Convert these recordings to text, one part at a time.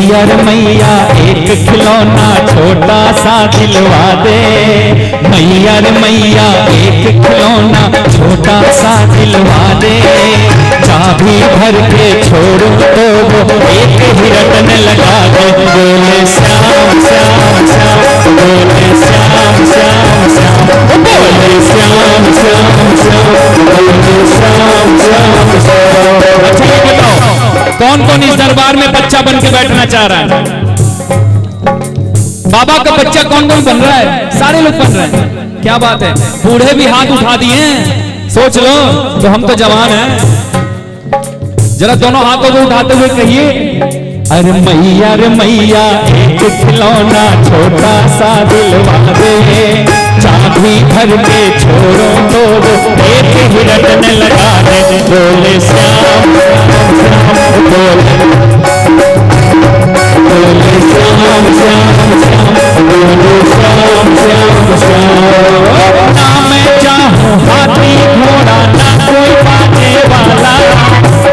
मैया रे मैया एक खिलौना छोटा सा दिलवा दे। मैया रे मैया एक खिलौना छोटा सा दिलवा दे। चाबी भर के छोड़ो तो वो एक ही रटन लगा दे। बोले श्याम श्याम श्याम, बोले श्याम श्याम श्याम, बोले श्याम श्याम श्याम, बोले श्याम श्याम श्याम। अच्छा ये बताओ कौन कौन इस दरबार में बच्चा बन के बैठना चाह रहा है? बाबा का बच्चा कौन कौन बन रहा है? सारे लोग बन रहे हैं। क्या बात है, बूढ़े भी हाथ उठा दिए हैं। सोच लो, तो हम तो जवान हैं। जरा दोनों हाथों को उठाते हुए कहिए, अरे मैया रे मैया एक खिलौना छोटा सा दिलवा दे। चाबी भर के छोड़ो तो वो एक ही रटने लगा दे। बोले श्याम श्याम, बोले श्याम श्याम श्याम, बोले श्याम श्याम श्याम। ना मैं चाहूं हाथी घोड़ा ना कोई बाजे वाला,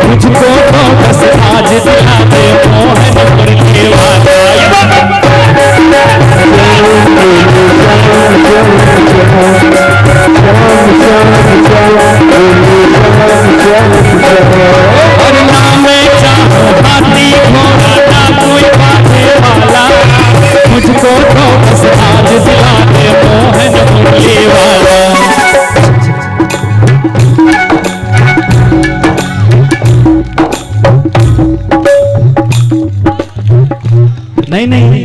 मुझको तो बस आज दिला दे मोहन करने वाला। और ना मैं चाहूं हाथी घोड़ा ना कोई बाजे वाला, मुझको तो बस आज दिला दे मोहन करने वाला। नहीं नहीं,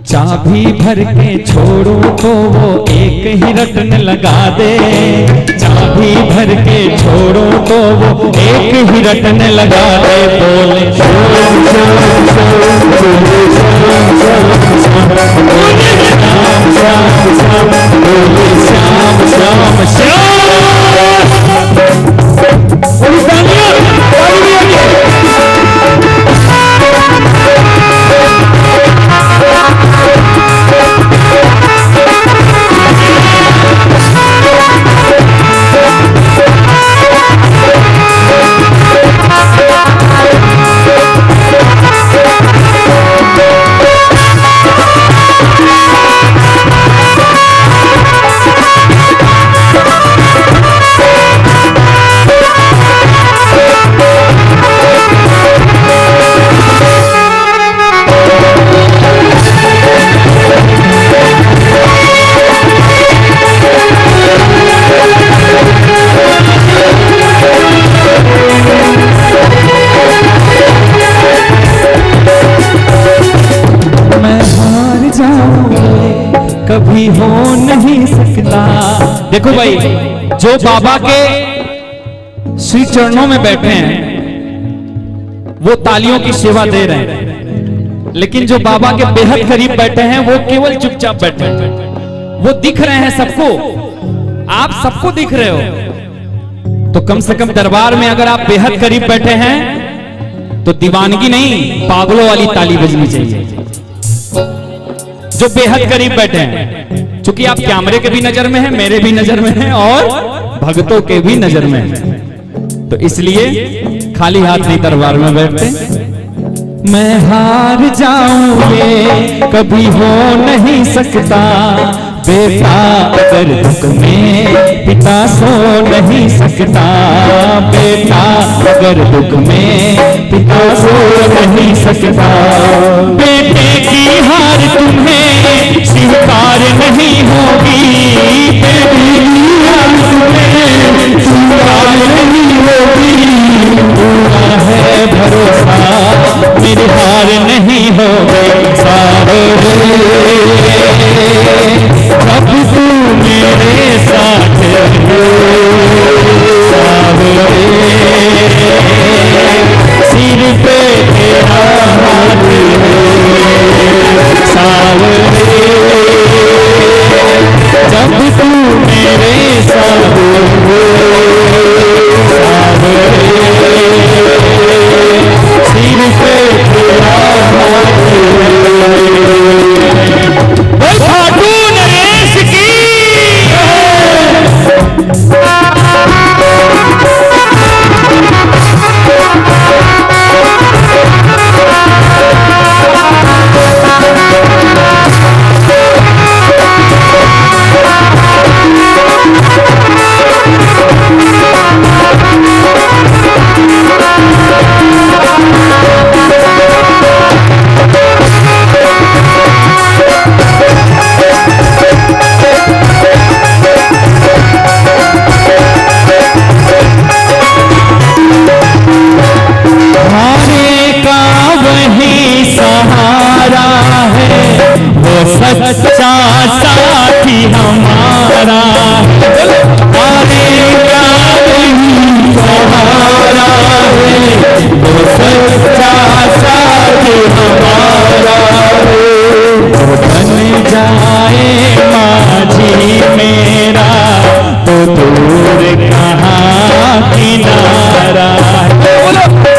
चाबी भर के छोड़ो तो वो एक ही रटन लगा दे। चाबी भर के छोड़ो तो वो एक ही रटन लगा दे। बोले श्याम श्याम श्याम, बोले श्याम श्याम श्याम, बोले श्याम श्याम श्याम, बोले श्याम श्याम श्याम। कभी हो नहीं सकता। देखो भाई, जो बाबा के श्री चरणों में बैठे हैं वो तालियों की सेवा दे रहे हैं, लेकिन जो बाबा के बेहद करीब बैठे हैं वो केवल चुपचाप बैठे हैं। वो दिख रहे हैं सबको, आप सबको दिख रहे हो, तो कम से कम दरबार में अगर आप बेहद करीब बैठे हैं तो दीवानगी नहीं, पागलों वाली ताली बजनी चाहिए। जो बेहद करीब बैठे हैं, क्योंकि आप कैमरे के भी नजर में हैं, मेरे भी नजर में हैं और भक्तों के भी नजर में हैं, तो इसलिए खाली हाथ नहीं दरबार में बैठते। मैं हार जाऊं ये कभी हो नहीं सकता, बेटा अगर दुख में पिता सो नहीं सकता। बेटा अगर दुख में पिता सो नहीं सकता। बेटे की हार तुम्हें स्वीकार नहीं होगी, बेटी की हार तुम्हें स्वीकार नहीं होगी। पूरा है भरोसा मेरी हार नहीं होगी। सारे अब तू मेरे साथ हो, सारे सिर पे तेरा हाथ किनारा, आने का नहीं सहारा है, वो सच्चा साथ हमारा है। वो बन जाए माझी मेरा तो दूर कहाँ किनारा,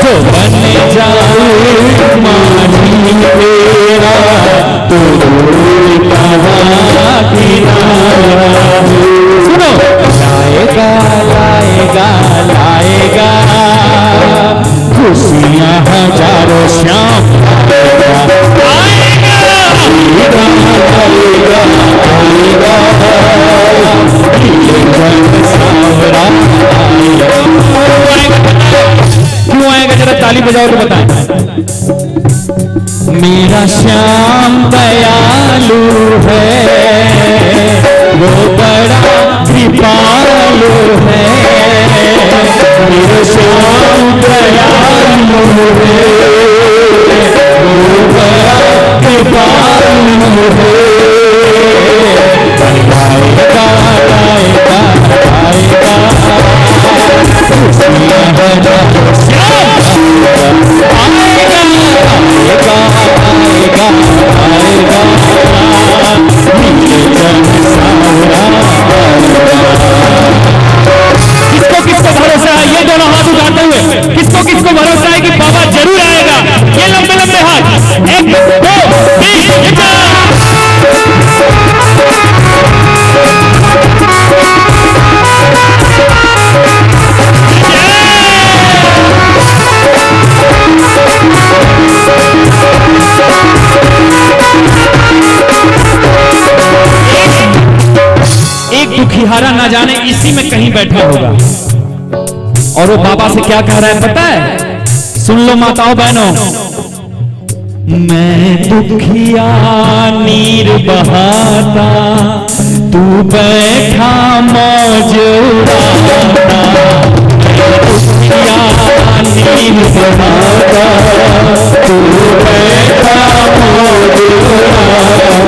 तो बन जाए माझी मेरा तो दूर कहाँ किनारा। सुनो, लाएगा लाएगा लाएगा खुशियाँ हजारों श्याम आएगा आएगा आएगा आएगा सावरा आएगा। क्यों आएगा जरा ताली बजाओ तो बताएं। मेरा श्याम दयालु है, वो बड़ा कृपालु है, मेरा श्याम दयालु है, वो बड़ा कृपालु है। आएगा आएगा आएगा खुशियाँ हजारों श्याम आएगा आएगा आएगा आएगा नीले जन सावरा। किसको किसको भरोसा है, ये दोनों हाथ उठाते हुए किसको किसको भरोसा है कि बाबा जरूर आएगा? ये लंबे लंबे हाथ, 1 2 3 एक दुखिहारा ना जाने इसी में कहीं बैठा होगा और वो बाबा से क्या कह रहा है पता है? सुन लो माताओं बहनों, मैं दुखिया नीर बहाता, तू बैठा मौज उड़ाता, दुखिया नीर बहाता, तू बैठा मौज उड़ाता।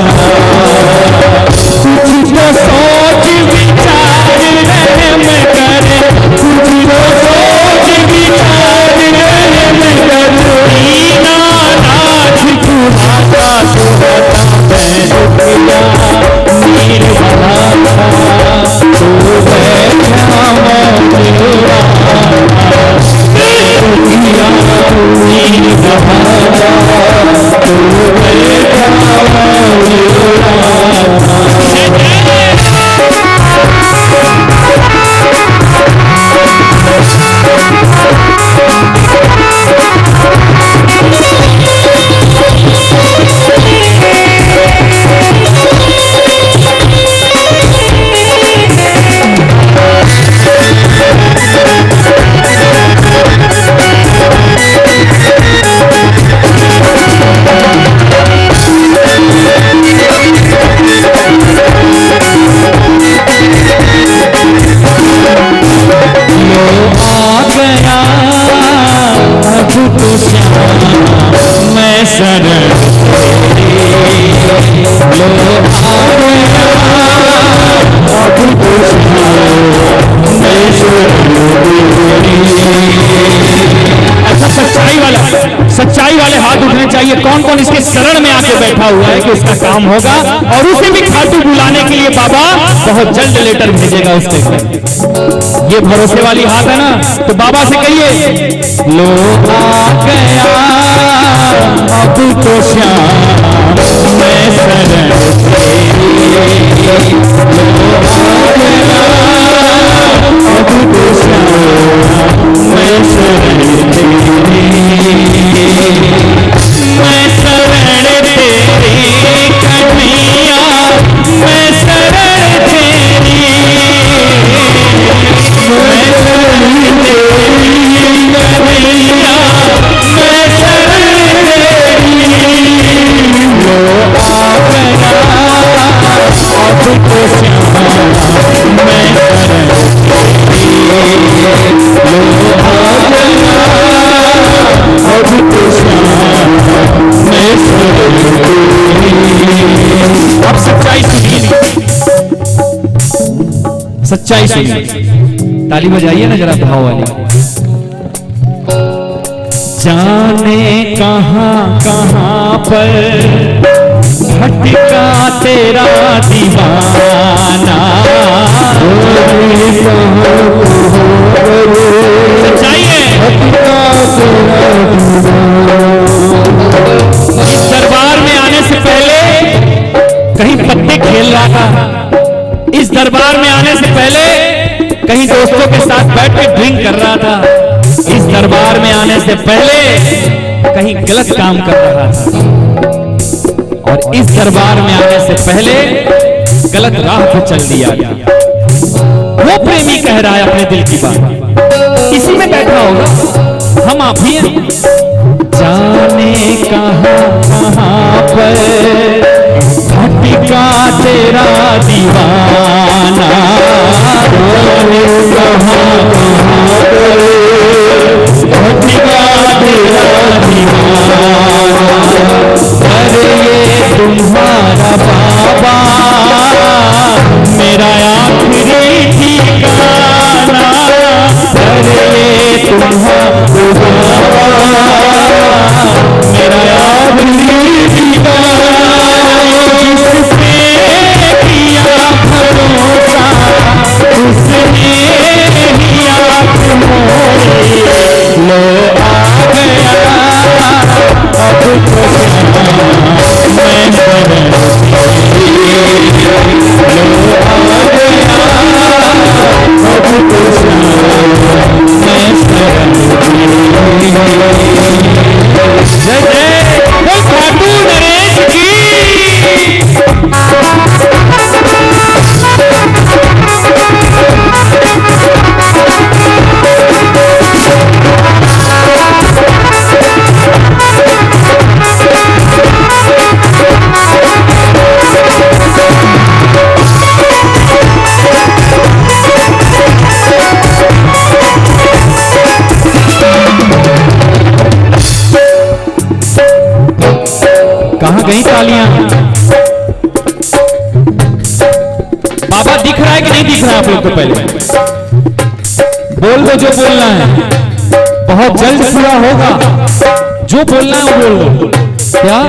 कुछ तो सोच विचार रहम करे, कुछ तो सोच विचार रहम करे, दीना नाथ खुदाता सुबता मैं दुखिया नीर बहाता, तू बैठा मौज उड़ाता, दुखिया नीर बहाता, तू बैठा मौज उड़ाता। मैं शरण ऐसा सच्चाई वाले हाथ उठने चाहिए। कौन कौन इसके शरण में आके बैठा हुआ है कि उसका काम होगा और उसे भी खाटू बुलाने के लिए बाबा बहुत जल्द लेटर भेजेगा उसके। ये भरोसे वाली हाथ है ना, तो बाबा से कहिए लो आ गया अब तो श्याम मैं शरण तेरी, लो आ गया अब तो श्याम मैं शरण तेरी, मैं शरण तेरी कन्हैया, मैं शरण तेरी, मैं शरण तेरी कन्हैया, मैं शरण तेरी, लो आ गया अब तो श्याम मैं शरण तेरी, लो आ गया अब तो श्याम सच्चाई सुनिए, ताली बजाइए ना जरा भाव वाली। जाने कहां कहां पर भटका तेरा दीवाना, सच्चाई है। इस दरबार में आने से पहले कहीं पत्ते खेल रहा था, इस दरबार में आने से पहले कहीं दोस्तों के साथ बैठ के ड्रिंक कर रहा था, इस दरबार में आने से पहले कहीं गलत काम कर रहा था, और इस दरबार में आने से पहले गलत राह पर चल दिया गया। वो प्रेमी कह रहा है अपने दिल की बात, इसी में बैठा होगा, हम आप ही हैं। जाने कहां कहां पर भटका तेरा दीवाना, जाने कहां कहां पर भटका तेरा दीवाना, अरे ये तुम्हारा बाबा मेरा आखिरी ठिकाना, अरे ये तुम्हारा बाबा मेरा आखिरी ठिकाना, जिससे किया भरोसा उसने ही आँख मोड़ी, लो आ गया अब तो मैं शरण, लो आ गया अब तो मैं शरण। जय जय बोल खाटू नरेश की। कहां गई तालियां? बाबा दिख रहा है कि नहीं दिख रहा है आप लोग को? पहले बोल दो जो बोलना है, बहुत जल्द पूरा होगा, जो बोलना है वो बोल दो। क्या?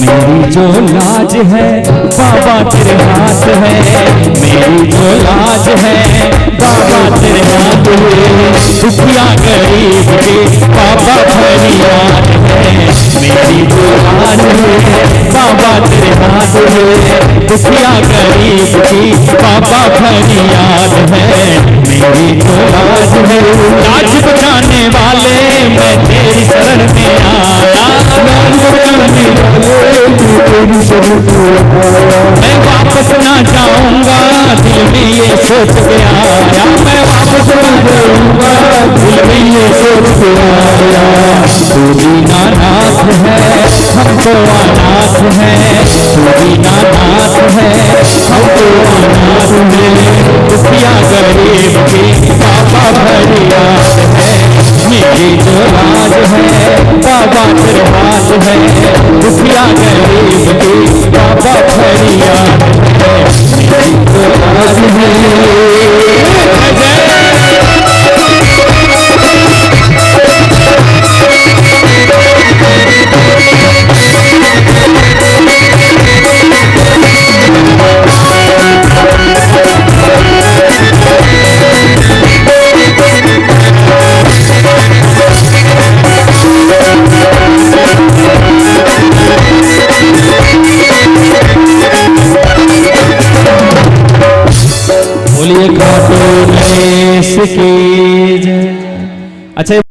मेरी जो लाज है बाबा तेरे हाथ है, मेरी जो लाज है बाबा तेरे हाथ है, दुखिया गरीब के बाबा फरियाद है, मेरी जो लाज है बाबा तेरे हाथ है, दुखिया गरीब की बाबा फरियाद है, मेरी जो लाज है। लाज बचाने वाले मैं तेरी शरण में आया, मैं वापस ना जाऊंगा दिल में ये सोच के आया, मैं वापस ना जाऊंगा दिल में ये सोच के आया, तू दीनानाथ है हमको अनाथ है, तू दीनानाथ है हमको अनाथ है, दुखिया गरीब की बाबा फरियाद है, मेरी जो लाज है बाबा तेरे हाथ है, दुखिया गरीब की बाबा फरियाद है, मेरी जो लाज बोलिए खाटू नरेश की जय। अच्छा